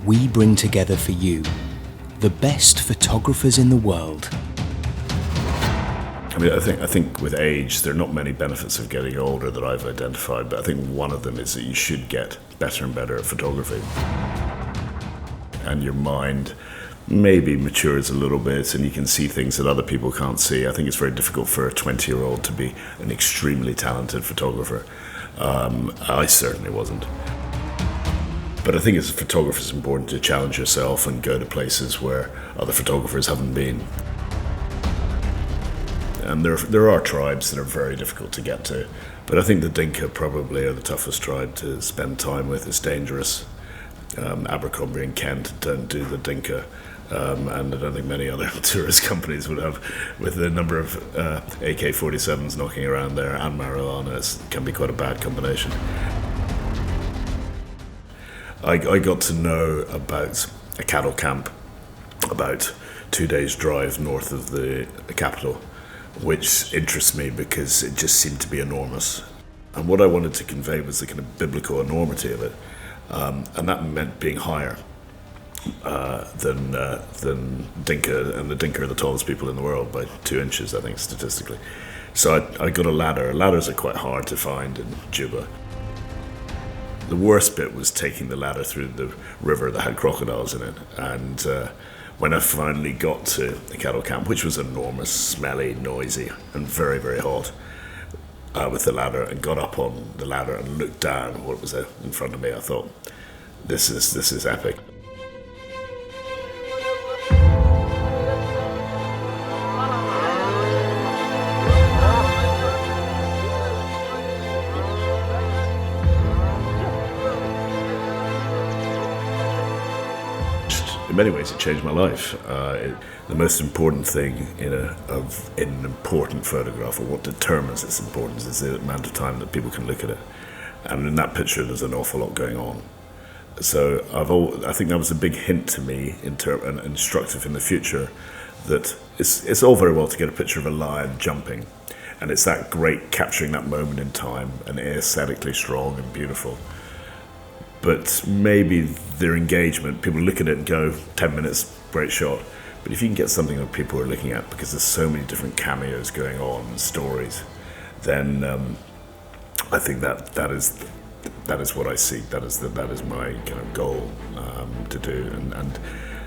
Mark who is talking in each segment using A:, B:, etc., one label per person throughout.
A: we bring together for you the best photographers in the world.
B: I mean, I think with age, there are not many benefits of getting older that I've identified, but I think one of them is that you should get better and better at photography. And your mind maybe matures a little bit and you can see things that other people can't see. I think it's very difficult for a 20-year-old to be an extremely talented photographer. I certainly wasn't. But I think as a photographer, it's important to challenge yourself and go to places where other photographers haven't been. And there are tribes that are very difficult to get to. But I think the Dinka probably are the toughest tribe to spend time with. It's dangerous. Abercrombie and Kent don't do the Dinka. And I don't think many other tourist companies would have, with the number of AK-47s knocking around there and marijuana. It can be quite a bad combination. I got to know about a cattle camp about 2 days' drive north of the capital, which interests me because it just seemed to be enormous. And what I wanted to convey was the kind of biblical enormity of it. And that meant being higher than Dinka, and the Dinka are the tallest people in the world by 2 inches, I think, statistically. So I got a ladder. Ladders are quite hard to find in Juba. The worst bit was taking the ladder through the river that had crocodiles in it. And when I finally got to the cattle camp, which was enormous, smelly, noisy, and very, very hot, with the ladder, and got up on the ladder and looked down at what was in front of me, I thought, this is epic. In many ways, it changed my life. The most important thing in an important photograph, or what determines its importance, is the amount of time that people can look at it. And in that picture, there's an awful lot going on. So I think that was a big hint to me, and instructive in the future, that it's all very well to get a picture of a lion jumping, and it's that great capturing that moment in time, and aesthetically strong and beautiful. But maybe their engagement, people look at it and go, 10 minutes, great shot. But if you can get something that people are looking at, because there's so many different cameos going on and stories, then I think that is what I seek. That is my kind of goal to do. And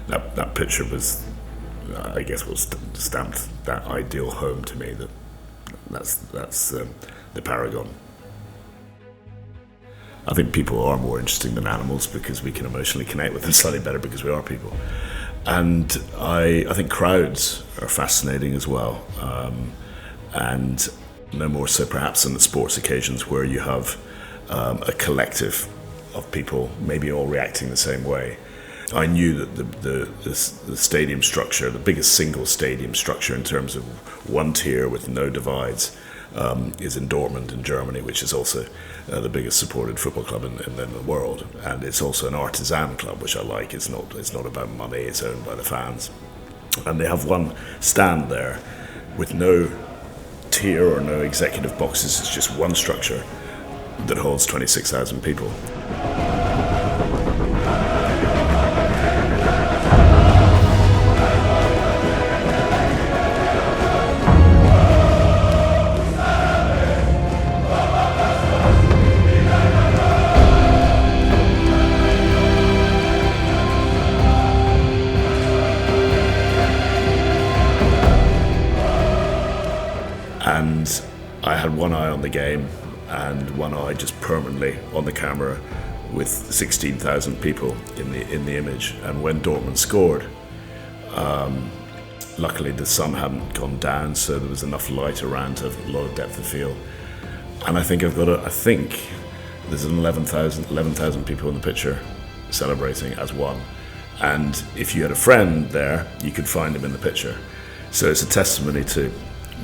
B: that picture was, I guess, what stamped that ideal home to me. That's the paragon. I think people are more interesting than animals because we can emotionally connect with them slightly better because we are people. And I think crowds are fascinating as well. And no more so perhaps than the sports occasions where you have a collective of people maybe all reacting the same way. I knew that the stadium structure, the biggest single stadium structure in terms of one tier with no divides, is in Dortmund in Germany, which is also the biggest supported football club in the world, and it's also an artisan club, which I like. It's not about money. It's owned by the fans, and they have one stand there with no tier or no executive boxes. It's just one structure that holds 26,000 people. And I had one eye on the game and one eye just permanently on the camera with 16,000 people in the image. And when Dortmund scored, luckily the sun hadn't gone down, so there was enough light around to have a lot of depth of field. And I think there's 11,000 people in the picture celebrating as one. And if you had a friend there, you could find him in the picture. So it's a testimony to,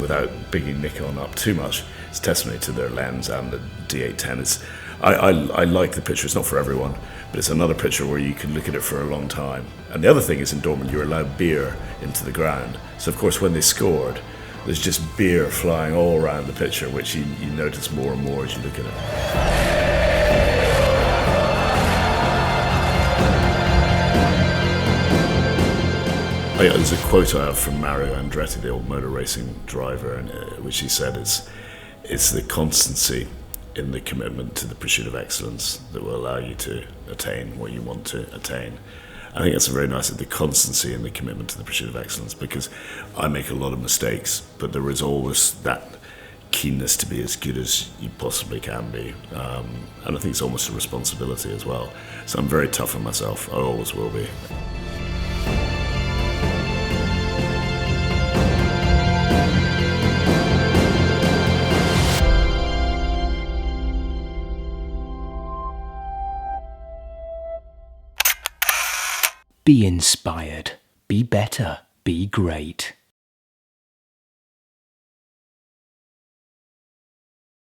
B: without bigging Nikon up too much, it's a testimony to their lens and the D810. I like the picture. It's not for everyone, but it's another picture where you can look at it for a long time. And the other thing is, in Dortmund, you're allowed beer into the ground. So of course, when they scored, there's just beer flying all around the picture, which you notice more and more as you look at it. There's a quote I have from Mario Andretti, the old motor racing driver, which he said it's the constancy in the commitment to the pursuit of excellence that will allow you to attain what you want to attain. I think that's very nice, the constancy in the commitment to the pursuit of excellence, because I make a lot of mistakes, but there is always that keenness to be as good as you possibly can be. And I think it's almost a responsibility as well. So I'm very tough on myself. I always will be.
A: Be inspired. Be better. Be great.